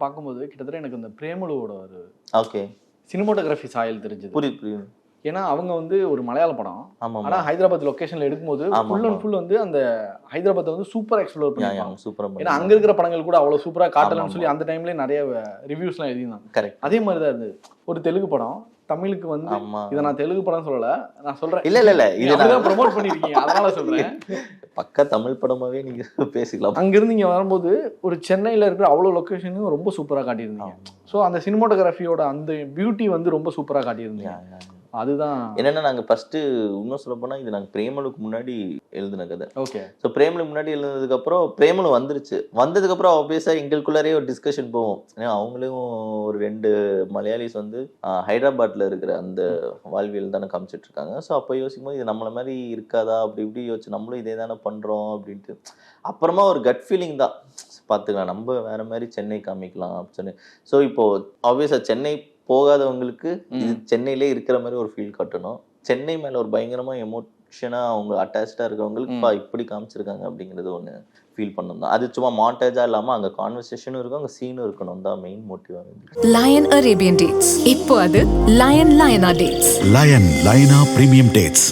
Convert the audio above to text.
பார்க்கும்போது கிட்டத்தட்ட எனக்கு இந்த பிரேமலுவோட ஒரு ஓகே சினிமோட்டோகிராஃபி சாயல் தெரிஞ்சது. புரியுது. ஏன்னா அவங்க வந்து ஒரு மலையாள படம். ஆமா ஆனா ஹைதராபாத் லொகேஷன்ல எடுக்கும்போது ஃபுல் அண்ட் ஃபுல் வந்து அந்த ஹைதராபாத்தை வந்து சூப்பரா எக்ஸ்ப்ளோர் பண்ணிருப்பாங்க. சூப்பரா. ஏன்னா அங்க இருக்கிற படங்கள் கூட அவ்வளவு சூப்பரா காட்டலன்னு சொல்லி அந்த டைம்லயே நிறைய ரிவ்யூஸ்லாம் எழுதினாங்க. கரெக்ட். அதே மாதிரி தான் இருந்தது. ஒரு தெலுங்கு படம் தமிழுக்கு வந்து இதை நான் தெலுங்கு படம் சொல்லல, நான் சொல்றேன். இல்ல இதை நான் ப்ரோமோட் பண்ணிருக்கீங்க, அதனால சொல்றேன். பக்கா தமிழ் படமாவே நீங்க பேசிக்கலாம். அங்கிருந்து இங்க வரும்போது ஒரு சென்னையில இருக்கிற அவ்வளவு லொகேஷனும் ரொம்ப சூப்பரா காட்டியிருந்தீங்க. ஸோ அந்த சினிமோட்டோகிராஃபியோட அந்த பியூட்டி வந்து ரொம்ப சூப்பரா காட்டியிருந்தீங்க. அதுதான் என்னன்னா நாங்க ஃபர்ஸ்ட் இன்னும் சொல்ல போனா இது நாங்க பிரேமலுக்கு முன்னாடி எழுதின கதை. ஓகே. ஸோ பிரேமலுக்கு முன்னாடி எழுதுனதுக்கு அப்புறம் பிரேமலு வந்துருச்சு. வந்ததுக்கு அப்புறம் ஆப்வியஸா எங்களுக்குள்ளாரே ஒரு டிஸ்கஷன் போவோம். ஏன்னா அவங்களும் ஒரு 2 மலையாளிஸ் வந்து ஹைதராபாத்ல இருக்கிற அந்த வாழ்வியல் தானே காமிச்சிட்டு இருக்காங்க. ஸோ அப்போ யோசிக்கும் போது இது நம்மள மாதிரி இருக்காதா, அப்படி இப்படி யோசிச்சு நம்மளும் இதே தானே பண்றோம் அப்படின்ட்டு. அப்புறமா ஒரு கட் ஃபீலிங் தான், பார்த்துக்கலாம் நம்ம வேற மாதிரி சென்னை காமிக்கலாம் அப்படின்னு. ஸோ இப்போ ஆப்வியஸா சென்னை போகாதவங்களுக்கு இது சென்னையிலே இருக்கிற மாதிரி ஒரு ஃபீல் கட்டணும். சென்னை மேல ஒரு பயங்கரமா எமோஷனா அவங்க அட்டாச்சா இருக்கவங்களுக்கு இப்படி காமிச்சிருக்காங்க அப்படிங்கிறது ஒன்று ஃபீல் பண்ணணும் தான். அது சும்மா மாண்டேஜா இல்லாம அங்க கான்வர்சேஷனும் இருக்கும், அங்க சீனும் இருக்கணும் தான் மெயின் மோட்டிவா. லயன் அரேபியன் டேட்ஸ், இப்போ அது லயன் லயனா டேட்ஸ். லயன் லயனா பிரீமியம் டேட்ஸ்.